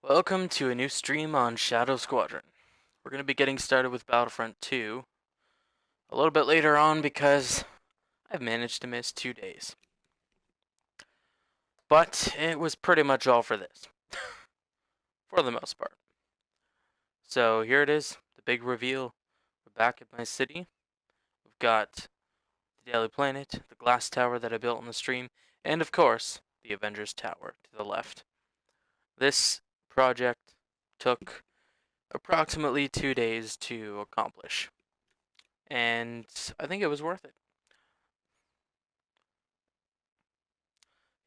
Welcome to a new stream on Shadow Squadron. We're going to be getting started with Battlefront 2 a little bit later on because I've managed to miss 2 days. But it was pretty much all for this, for the most part. So here it is, the big reveal. We're back at my city. We've got the Daily Planet, the glass tower that I built on the stream, and of course, the Avengers Tower to the left. This project took approximately 2 days to accomplish, and I think it was worth it.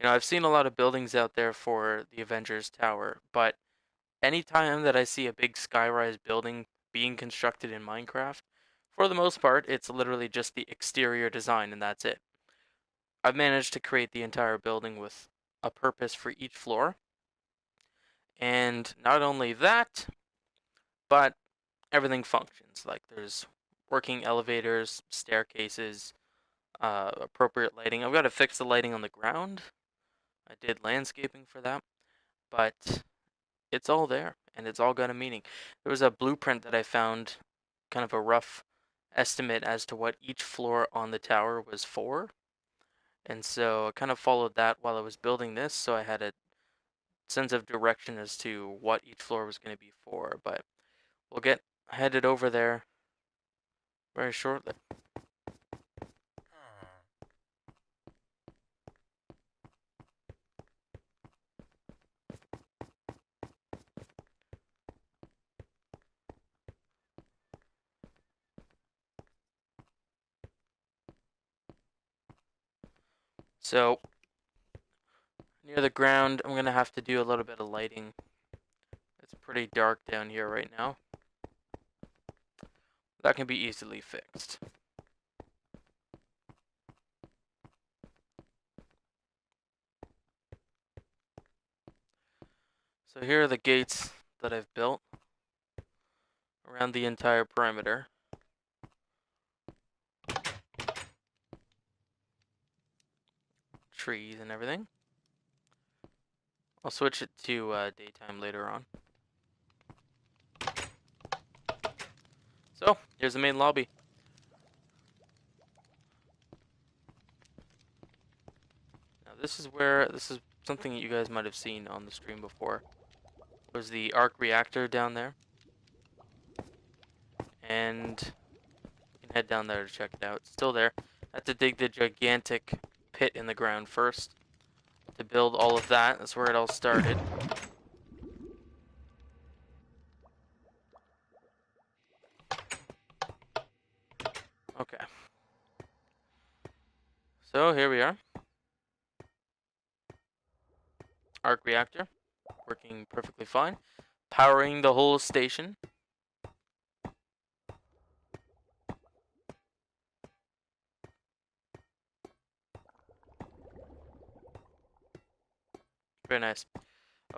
I've seen a lot of buildings out there for the Avengers Tower, but anytime that I see a big skyrise building being constructed in Minecraft, for the most part, it's literally just the exterior design and that's it. I've managed to create the entire building with a purpose for each floor, and not only that, but everything functions. Like there's working elevators, staircases, appropriate lighting. I've got to fix the lighting on the ground. I did landscaping for that, but it's all there and it's all got a meaning. There was a blueprint that I found, kind of a rough estimate as to what each floor on the tower was for. And so I kind of followed that while I was building this, so I had a sense of direction as to what each floor was going to be for. But we'll get headed over there very shortly. So, near the ground, I'm going to have to do a little bit of lighting. It's pretty dark down here right now. That can be easily fixed. So here are the gates that I've built around the entire perimeter. Trees and everything. I'll switch it to daytime later on. So, here's the main lobby. Now this is something that you guys might have seen on the stream before. There's the arc reactor down there. And you can head down there to check it out. It's still there. I had to dig the gigantic pit in the ground first to build all of that. That's where it all started. Okay. So here we are. Arc reactor. Working perfectly fine. Powering the whole station. Very nice.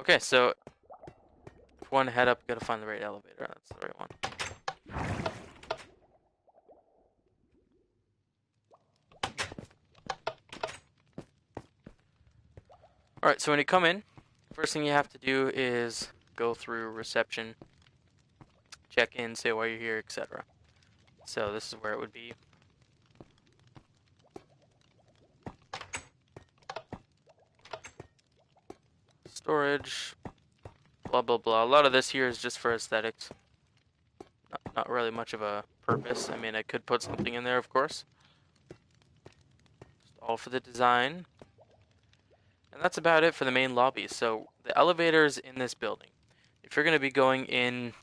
Okay, so if one head up, gotta find the right elevator. That's the right one. Alright, so when you come in, first thing you have to do is go through reception, check in, say why you're here, etc. So this is where it would be. Storage, blah blah blah. A lot of this here is just for aesthetics. Not really much of a purpose. I mean, I could put something in there, of course. Just all for the design. And that's about it for the main lobby. So the elevators in this building. If you're going to be going in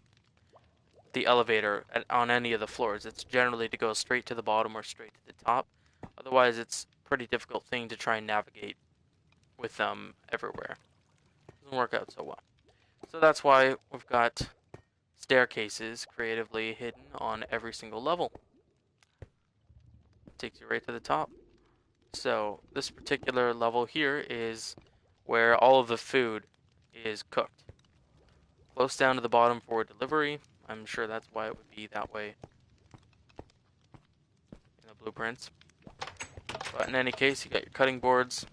the elevator on any of the floors, it's generally to go straight to the bottom or straight to the top. Otherwise, it's a pretty difficult thing to try and navigate with them everywhere. Doesn't work out so well. So that's why we've got staircases creatively hidden on every single level. Takes you right to the top. So this particular level here is where all of the food is cooked. Close down to the bottom for delivery. I'm sure that's why it would be that way in the blueprints. But in any case, you got your cutting boards.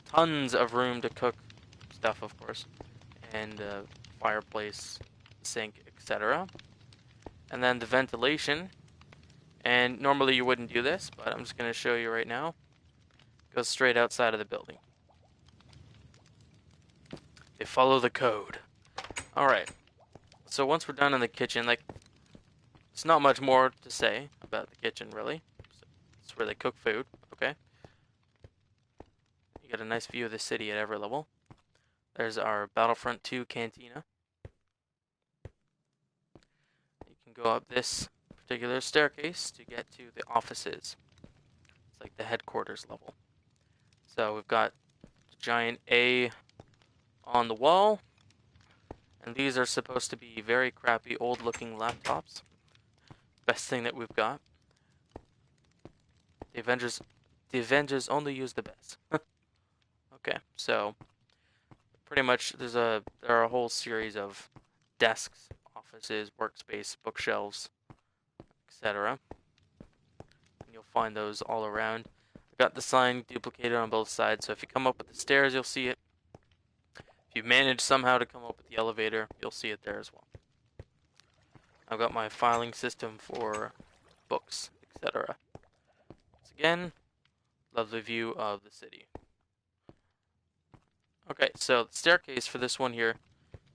Tons of room to cook stuff, of course. and fireplace, sink, etc. And then the ventilation, and normally you wouldn't do this, but I'm just going to show you right now. Goes straight outside of the building. They follow the code. Alright, so once we're done in the kitchen, like, it's not much more to say about the kitchen, really. It's where they cook food, okay? You get a nice view of the city at every level. There's our Battlefront 2 cantina. You can go up this particular staircase to get to the offices. It's like the headquarters level. So we've got the giant A on the wall. And these are supposed to be very crappy, old-looking laptops. Best thing that we've got. The Avengers only use the best. Okay, so pretty much there are a whole series of desks, offices, workspace, bookshelves, etc. And you'll find those all around. I've got the sign duplicated on both sides, so if you come up with the stairs, you'll see it. If you manage somehow to come up with the elevator, you'll see it there as well. I've got my filing system for books, etc. Once again, lovely view of the city. Okay, so the staircase for this one here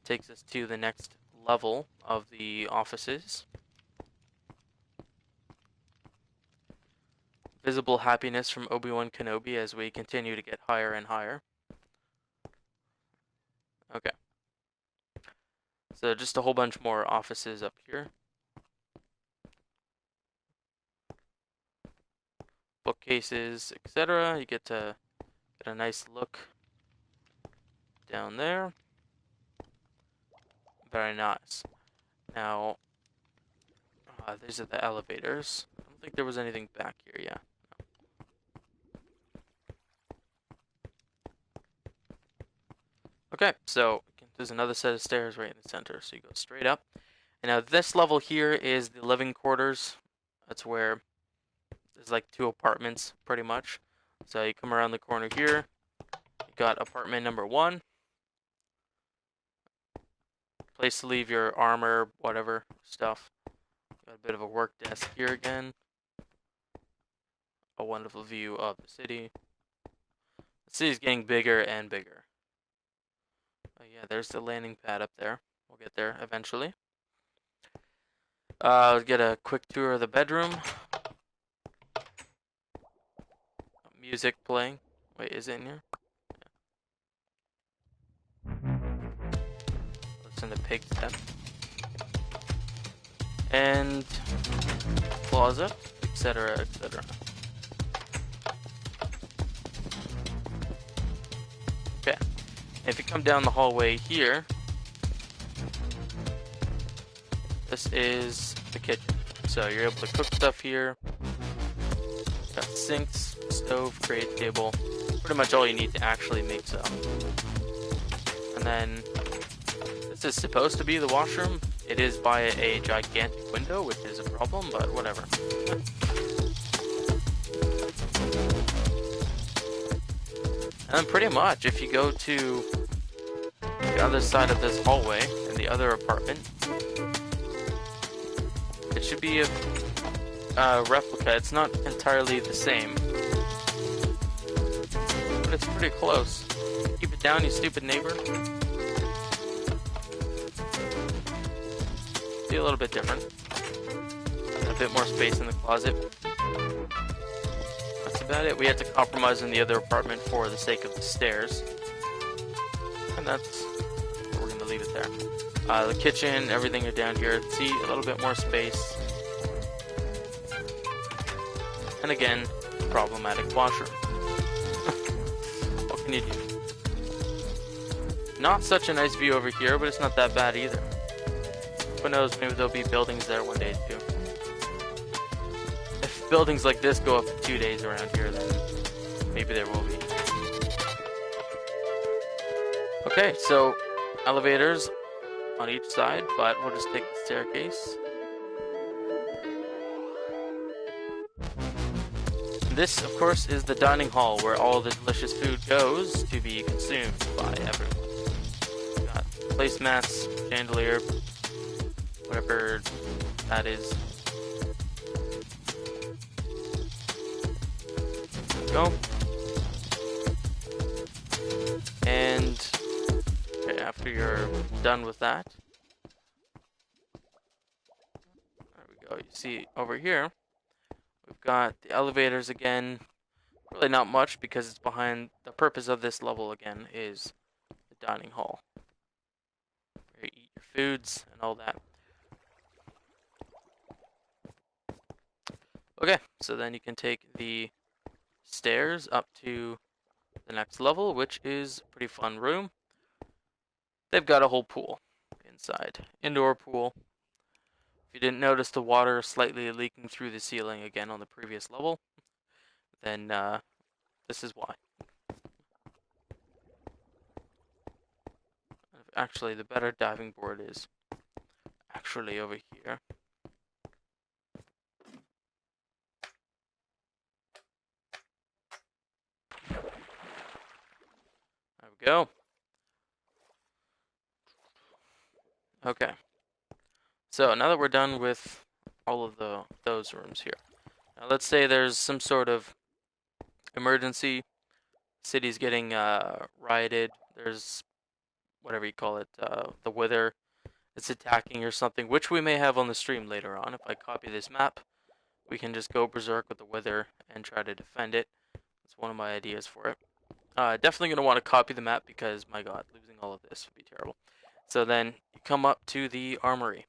takes us to the next level of the offices. Visible happiness from Obi-Wan Kenobi as we continue to get higher and higher. Okay. So just a whole bunch more offices up here. Bookcases, etc. You get to get a nice look down there. Very nice. Now, these are the elevators. I don't think there was anything back here, yeah. Okay, so there's another set of stairs right in the center, so you go straight up. And now this level here is the living quarters. That's where there's like 2 apartments, pretty much. So you come around the corner here, you got apartment number 1. Place to leave your armor, whatever, stuff. Got a bit of a work desk here again. A wonderful view of the city. The city's getting bigger and bigger. Oh yeah, there's the landing pad up there. We'll get there eventually. Let's get a quick tour of the bedroom. Music playing. Wait, is it in here? Yeah. Listen to pig step. And closet, etc., etc. Okay. If you come down the hallway here, this is the kitchen. So you're able to cook stuff here. Got sinks, stove, crate, table. Pretty much all you need to actually make stuff. And then this is supposed to be the washroom. It is by a gigantic window, which is a problem, but whatever. And then pretty much, if you go to the other side of this hallway in the other apartment, it should be a replica. It's not entirely the same, but it's pretty close. Keep it down, you stupid neighbor. See, a little bit different. A bit more space in the closet. That's about it. We had to compromise in the other apartment for the sake of the stairs. And that's we're going to leave it there. The kitchen, everything are down here. See, a little bit more space. And again, problematic washroom. What can you do? Not such a nice view over here, but it's not that bad either. Who knows, maybe there'll be buildings there one day too. If buildings like this go up for 2 days around here, then maybe there will be. Okay, so elevators on each side, but we'll just take the staircase. This, of course, is the dining hall where all the delicious food goes to be consumed by everyone. Got placemats, chandelier, whatever that is. Go. And okay, after you're done with that, there we go. You see over here, we've got the elevators again. Really not much because it's behind. The purpose of this level again is the dining hall, where you eat your foods and all that. Okay, so then you can take the stairs up to the next level, which is a pretty fun room. They've got a whole pool inside, indoor pool. If you didn't notice the water slightly leaking through the ceiling again on the previous level, then this is why. Actually, the better diving board is actually over here. There we go. Okay. So now that we're done with all of those rooms here, now let's say there's some sort of emergency. City's getting rioted. There's whatever you call it, the wither. It's attacking or something, which we may have on the stream later on. If I copy this map, we can just go berserk with the wither and try to defend it. That's one of my ideas for it. Definitely going to want to copy the map because, my god, losing all of this would be terrible. So then you come up to the armory.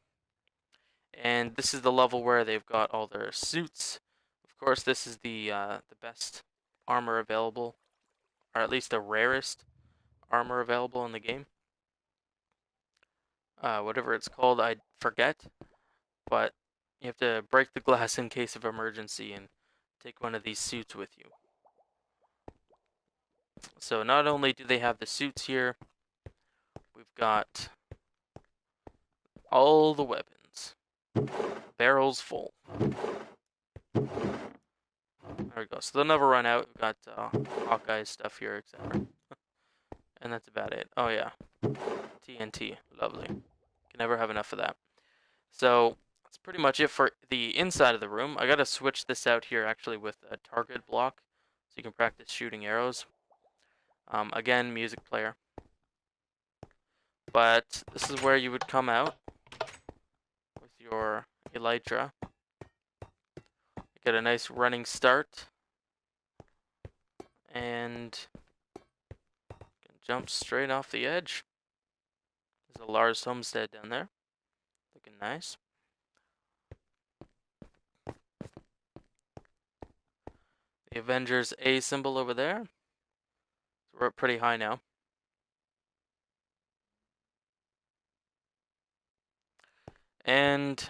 And this is the level where they've got all their suits. Of course, this is the best armor available, or at least the rarest armor available in the game. Whatever it's called, I forget. But you have to break the glass in case of emergency and take one of these suits with you. So not only do they have the suits here, we've got all the weapons. Barrels full. There we go. So they'll never run out. We've got Hawkeye stuff here, etc. And that's about it. Oh yeah. TNT. Lovely. Can never have enough of that. So that's pretty much it for the inside of the room. I gotta switch this out here actually with a target block so you can practice shooting arrows. Again, music player. But this is where you would come out with your elytra. Get a nice running start. And jump straight off the edge. There's a Lars homestead down there. Looking nice. The Avengers A symbol over there. So we're up pretty high now. And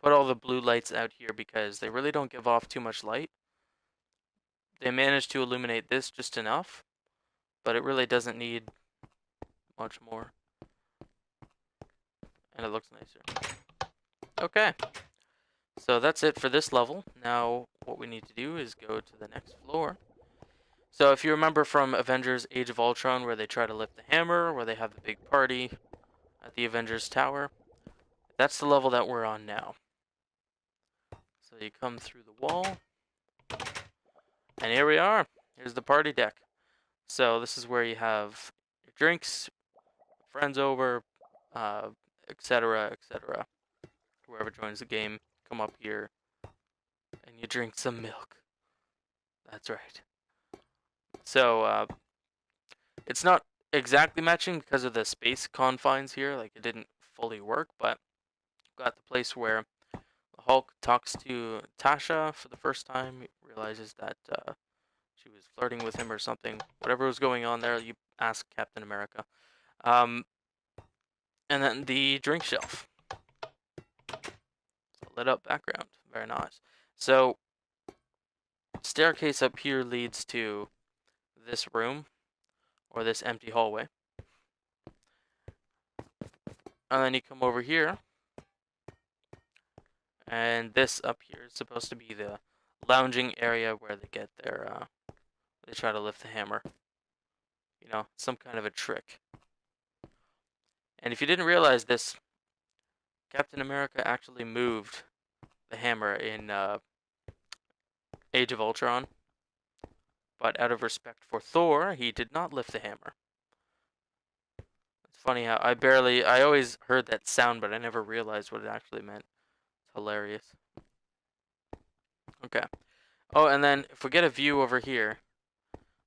put all the blue lights out here because they really don't give off too much light. They managed to illuminate this just enough, but it really doesn't need much more. And it looks nicer. Okay. So that's it for this level. Now what we need to do is go to the next floor. So if you remember from Avengers Age of Ultron where they try to lift the hammer, where they have the big party at the Avengers Tower, that's the level that we're on now. So you come through the wall, and here we are. Here's the party deck. So this is where you have your drinks, friends over, etc., etc. Whoever joins the game, come up here, and you drink some milk. That's right. So it's not exactly matching because of the space confines here. Like it didn't fully work, but got the place where the Hulk talks to Tasha for the first time. He realizes that she was flirting with him or something. Whatever was going on there, you ask Captain America. And then the drink shelf. Lit up background. Very nice. So, staircase up here leads to this room, or this empty hallway. And then you come over here, and this up here is supposed to be the lounging area where they get their, they try to lift the hammer. some kind of a trick. And if you didn't realize this, Captain America actually moved the hammer in Age of Ultron, but out of respect for Thor, he did not lift the hammer. It's funny how I always heard that sound, but I never realized what it actually meant. It's hilarious. Okay. Oh, and then if we get a view over here,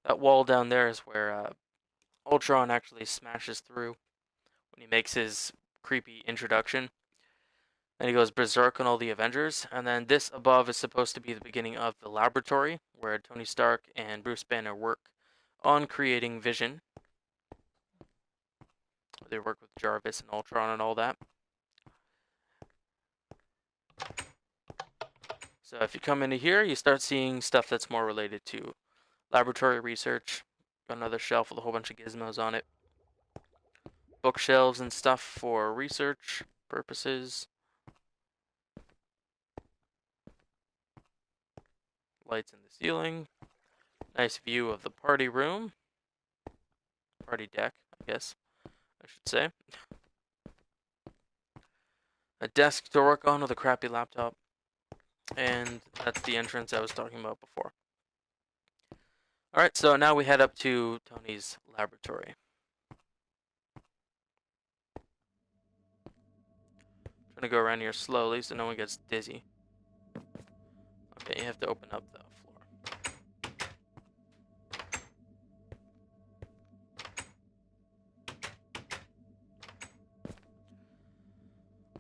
that wall down there is where Ultron actually smashes through when he makes his creepy introduction. Then he goes berserk on all the Avengers, and then this above is supposed to be the beginning of the laboratory where Tony Stark and Bruce Banner work on creating Vision. They work with Jarvis and Ultron and all that. So if you come into here, you start seeing stuff that's more related to laboratory research. Got another shelf with a whole bunch of gizmos on it. Bookshelves and stuff for research purposes. Lights in the ceiling. Nice view of the party room. Party deck, I guess I should say. A desk to work on with a crappy laptop. And that's the entrance I was talking about before. Alright, so now we head up to Tony's laboratory. Trying to go around here slowly so no one gets dizzy. Okay, you have to open up the floor.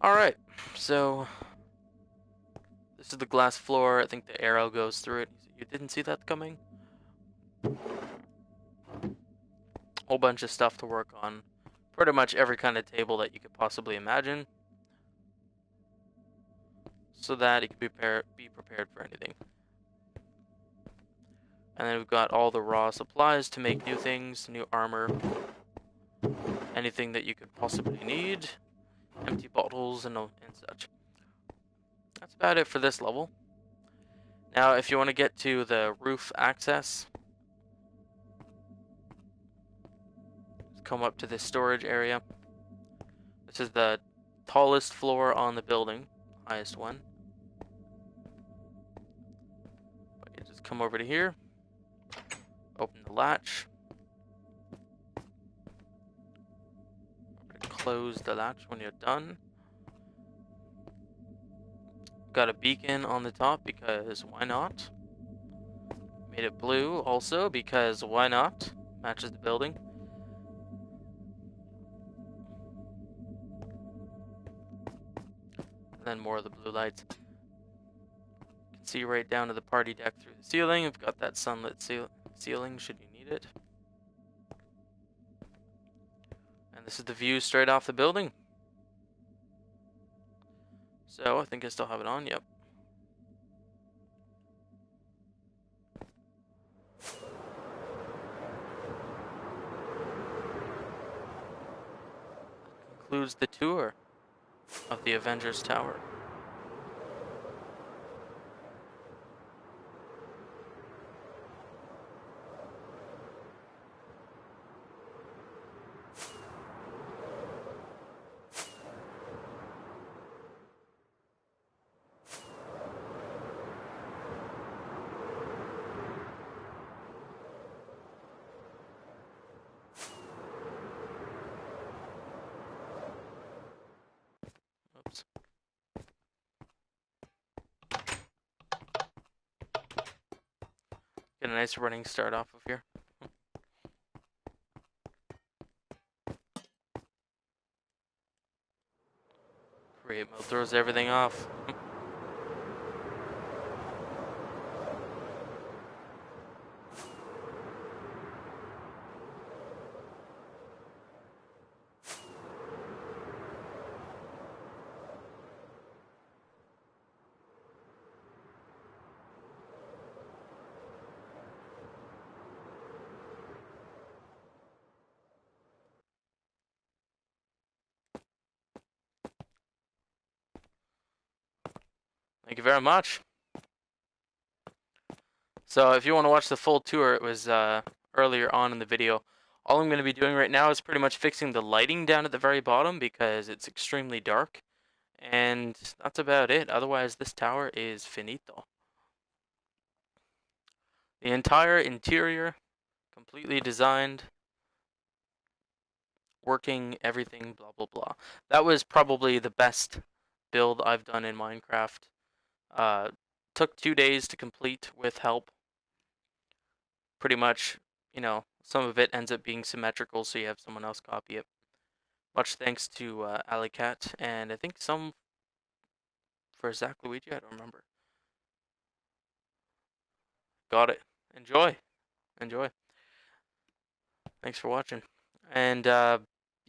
Alright, so this is the glass floor. I think the arrow goes through it. You didn't see that coming? Whole bunch of stuff to work on. Pretty much every kind of table that you could possibly imagine. So that you can be prepared for anything. And then we've got all the raw supplies to make new things, new armor, anything that you could possibly need, empty bottles and such. That's about it for this level. Now, if you want to get to the roof access, come up to this storage area. This is the tallest floor on the building, highest one. You just come over to here, open the latch, close the latch when you're done. Got a beacon on the top because why not? Made it blue also because why not? Matches the building. And then more of the blue lights. You can see right down to the party deck through the ceiling. We've got that sunlit ceiling should you need it. And this is the view straight off the building. So I think I still have it on, yep. That concludes the tour of the Avengers Tower. Oops. Get a nice running start off of here. Create mode throws everything off. Thank you very much. So if you want to watch the full tour, it was earlier on in the video. All I'm going to be doing right now is pretty much fixing the lighting down at the very bottom because it's extremely dark. And that's about it. Otherwise, this tower is finito. The entire interior, completely designed, working, everything, blah, blah, blah. That was probably the best build I've done in Minecraft. Uh, Took 2 days to complete with help. Pretty much, some of it ends up being symmetrical, so you have someone else copy it. Much thanks to Alicat, and I think some for Zach Luigi, I don't remember. Got it. Enjoy. Enjoy. Thanks for watching. And yeah,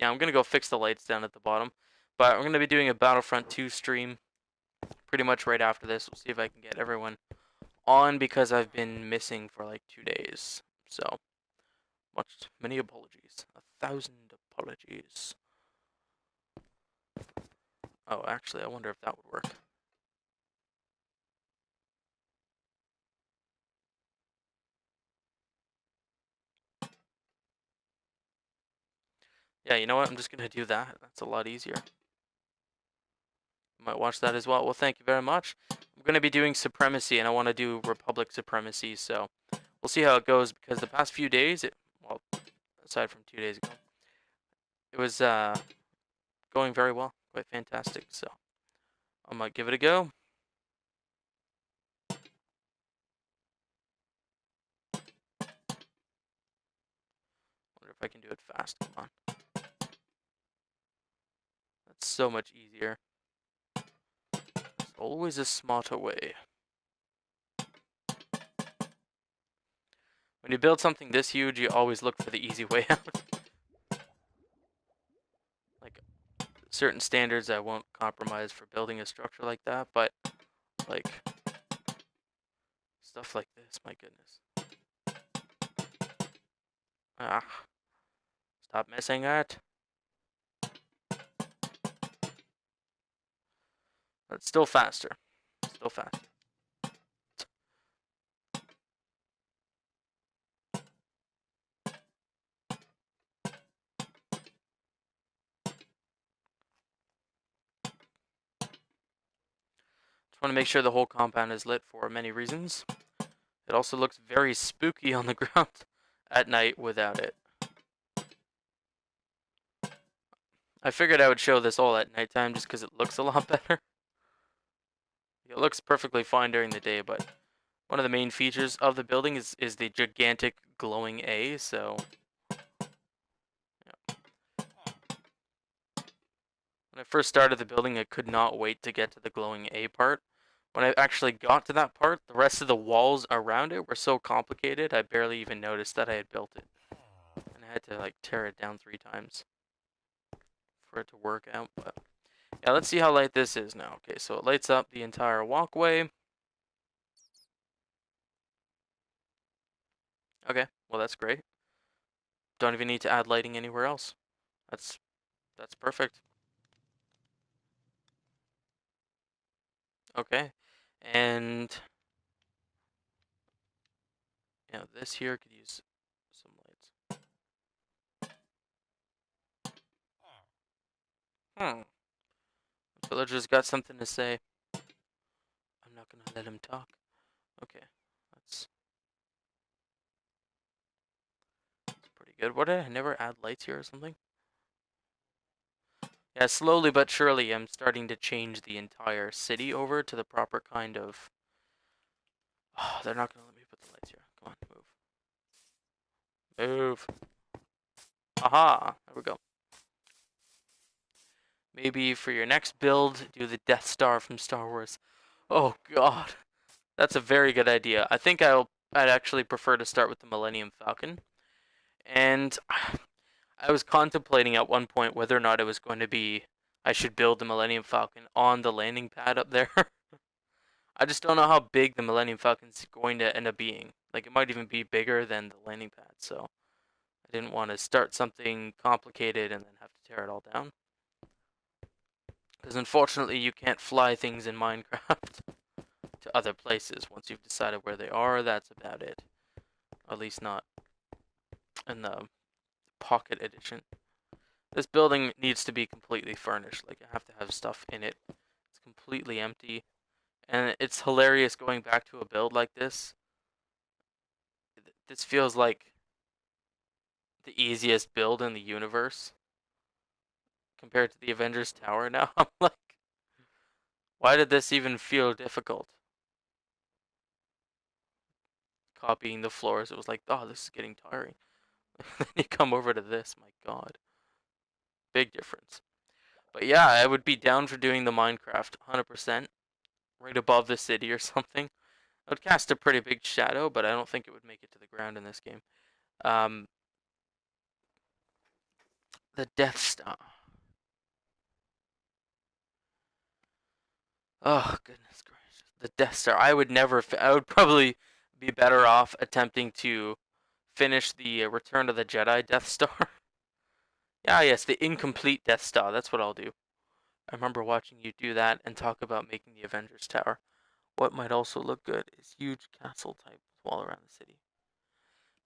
I'm gonna go fix the lights down at the bottom. But I'm gonna be doing a Battlefront 2 stream pretty much right after this. We'll see if I can get everyone on because I've been missing for like 2 days. So many apologies. 1,000 apologies. Oh, actually, I wonder if that would work. Yeah, you know what? I'm just gonna do that. That's a lot easier. You might watch that as well. Well, thank you very much. I'm gonna be doing Supremacy, and I want to do Republic Supremacy, so we'll see how it goes because the past few days, well, aside from 2 days ago, it was going very well, quite fantastic. So I might give it a go. Wonder if I can do it fast. Come on, that's so much easier. There's always a smarter way. When you build something this huge, you always look for the easy way out. Like certain standards, I won't compromise for building a structure like that, but like stuff like this, my goodness. Ah, stop missing it. But still faster. Still faster. Just want to make sure the whole compound is lit for many reasons. It also looks very spooky on the ground at night without it. I figured I would show this all at nighttime just because it looks a lot better. It looks perfectly fine during the day, but one of the main features of the building is the gigantic glowing A, so yeah. When I first started the building, I could not wait to get to the glowing A part. When I actually got to that part, the rest of the walls around it were so complicated, I barely even noticed that I had built it. And I had to like tear it down 3 times for it to work out, but yeah, let's see how light this is now. Okay, so it lights up the entire walkway. Okay, well that's great. Don't even need to add lighting anywhere else. That's that's perfect. Okay. And yeah, this here could use some lights. Hmm. The villager's got something to say. I'm not gonna let him talk. Okay. That's pretty good. What did I never add lights here or something? Yeah, slowly but surely I'm starting to change the entire city over to the proper kind of. Oh, they're not gonna let me put the lights here. Come on, move. Move. Aha! There we go. Maybe for your next build, do the Death Star from Star Wars. Oh god. That's a very good idea. I think I'd actually prefer to start with the Millennium Falcon. And I was contemplating at one point whether or not it was going to be I should build the Millennium Falcon on the landing pad up there. I just don't know how big the Millennium Falcon's going to end up being. Like it might even be bigger than the landing pad, so I didn't want to start something complicated and then have to tear it all down. Because unfortunately you can't fly things in Minecraft to other places. Once you've decided where they are, that's about it. At least not in the Pocket Edition. This building needs to be completely furnished. Like, I have to have stuff in it. It's completely empty. And it's hilarious going back to a build like this. This feels like the easiest build in the universe compared to the Avengers Tower now. I'm like, why did this even feel difficult? Copying the floors, it was like, oh, this is getting tiring. Then you come over to this, my god. Big difference. But yeah, I would be down for doing the Minecraft 100%, right above the city or something. It would cast a pretty big shadow, but I don't think it would make it to the ground in this game. Um, the Death Star. Oh, goodness gracious. The Death Star. I would never. I would probably be better off attempting to finish the Return of the Jedi Death Star. Yeah, yes, the incomplete Death Star. That's what I'll do. I remember watching you do that and talk about making the Avengers Tower. What might also look good is huge castle type wall around the city.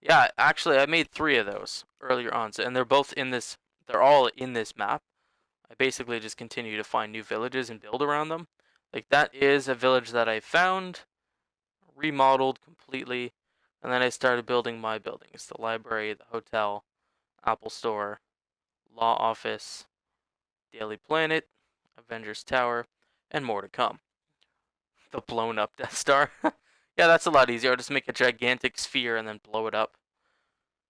Yeah, actually, I made three of those earlier on, and they're both in this. They're all in this map. I basically just continue to find new villages and build around them. Like that is a village that I found, remodeled completely, and then I started building my buildings: the library, the hotel, Apple Store, law office, Daily Planet, Avengers Tower, and more to come. The blown up Death Star. Yeah, that's a lot easier. I'll just make a gigantic sphere and then blow it up.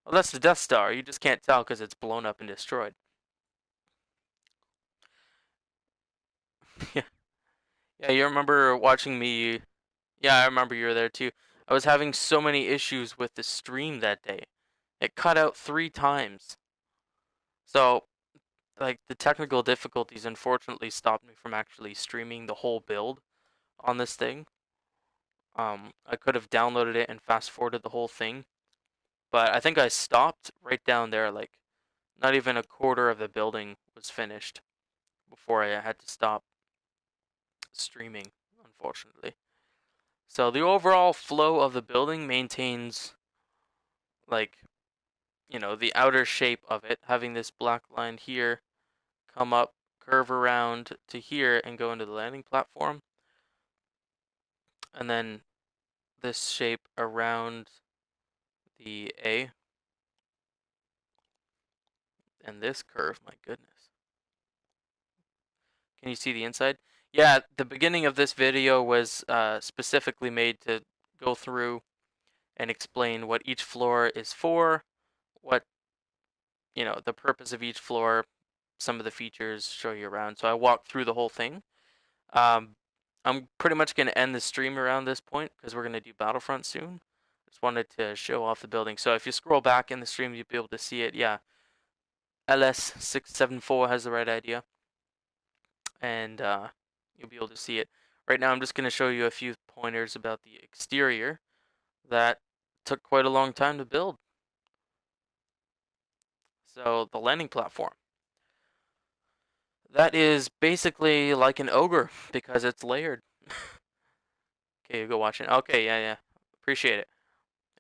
Well, that's the Death Star. You just can't tell because it's blown up and destroyed. Yeah, yeah. You remember watching me? Yeah, I remember you were there too. I was having so many issues with the stream that day. It cut out 3 times. So, like, the technical difficulties unfortunately stopped me from actually streaming the whole build on this thing. I could have downloaded it and fast forwarded the whole thing, but I think I stopped right down there. Like, not even a quarter of the building was finished before I had to stop streaming, unfortunately. So the overall flow of the building maintains, like, the outer shape of it, having this black line here come up, curve around to here, and go into the landing platform. And then this shape around the A, and this curve, my goodness. Can you see the inside? Yeah, the beginning of this video was specifically made to go through and explain what each floor is for, what, the purpose of each floor, some of the features, show you around. So I walked through the whole thing. Um, I'm pretty much going to end the stream around this point because we're going to do Battlefront soon. Just wanted to show off the building. So if you scroll back in the stream, you'll be able to see it. Yeah, LS674 has the right idea, and you'll be able to see it. Right now, I'm just going to show you a few pointers about the exterior that took quite a long time to build. So the landing platform. That is basically like an ogre because it's layered. Okay, you go watch it. Okay, yeah, yeah. Appreciate it.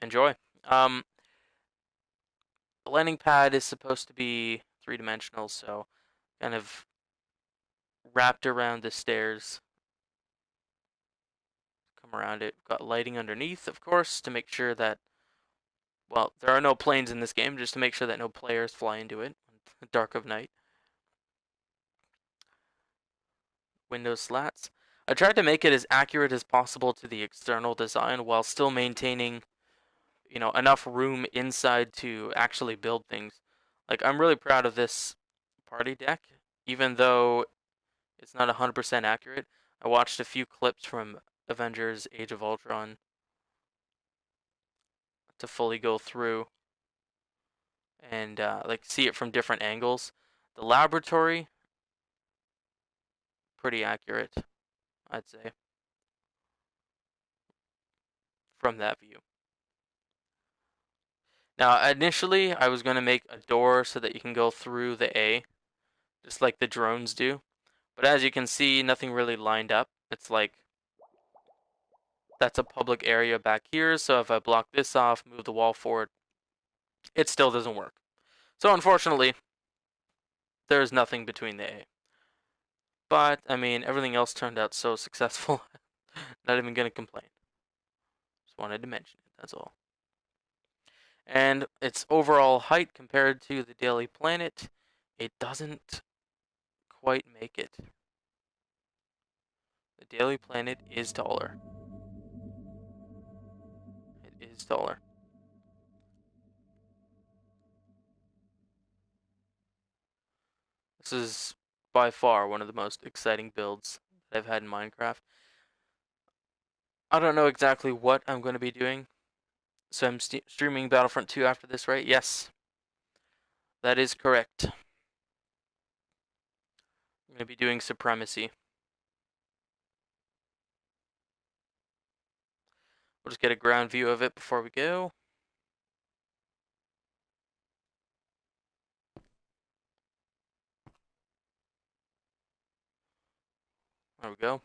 Enjoy. Um, the landing pad is supposed to be three-dimensional, so kind of wrapped around the stairs. Come around it. Got lighting underneath, of course, to make sure that, well, there are no planes in this game, just to make sure that no players fly into it in the dark of night. Window slats. I tried to make it as accurate as possible to the external design while still maintaining, enough room inside to actually build things. Like, I'm really proud of this party deck, even though it's not 100% accurate. I watched a few clips from Avengers Age of Ultron to fully go through and like see it from different angles. The laboratory, pretty accurate, I'd say, from that view. Now, initially, I was going to make a door so that you can go through the A, just like the drones do. But as you can see, nothing really lined up. It's like that's a public area back here, so if I block this off, move the wall forward, it still doesn't work. So unfortunately, there is nothing between the A. But I mean, everything else turned out so successful. Not even gonna complain. Just wanted to mention it. That's all. And its overall height compared to the Daily Planet, it doesn't quite make it. The Daily Planet is taller. It is taller. This is by far one of the most exciting builds that I've had in Minecraft. I don't know exactly what I'm going to be doing. So I'm streaming Battlefront 2 after this, right? Yes, that is correct. I'm going to be doing Supremacy. We'll just get a ground view of it before we go. There we go.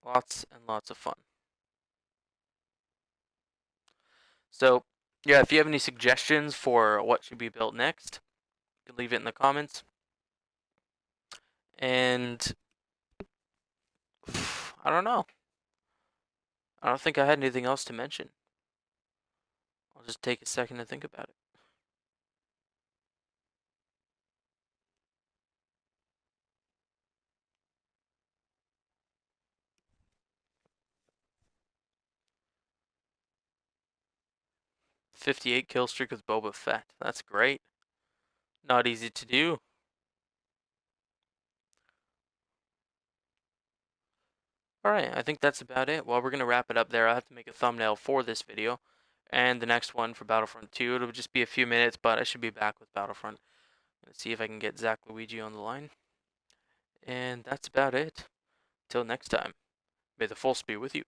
Lots and lots of fun. So, yeah, if you have any suggestions for what should be built next, you can leave it in the comments. And I don't know. I don't think I had anything else to mention. I'll just take a second to think about it. 58 kill streak with Boba Fett. That's great. Not easy to do. Alright, I think that's about it. Well, we're going to wrap it up there. I have to make a thumbnail for this video. And the next one for Battlefront 2. It'll just be a few minutes, but I should be back with Battlefront. Let's see if I can get Zach Luigi on the line. And that's about it. Till next time, may the force be with you.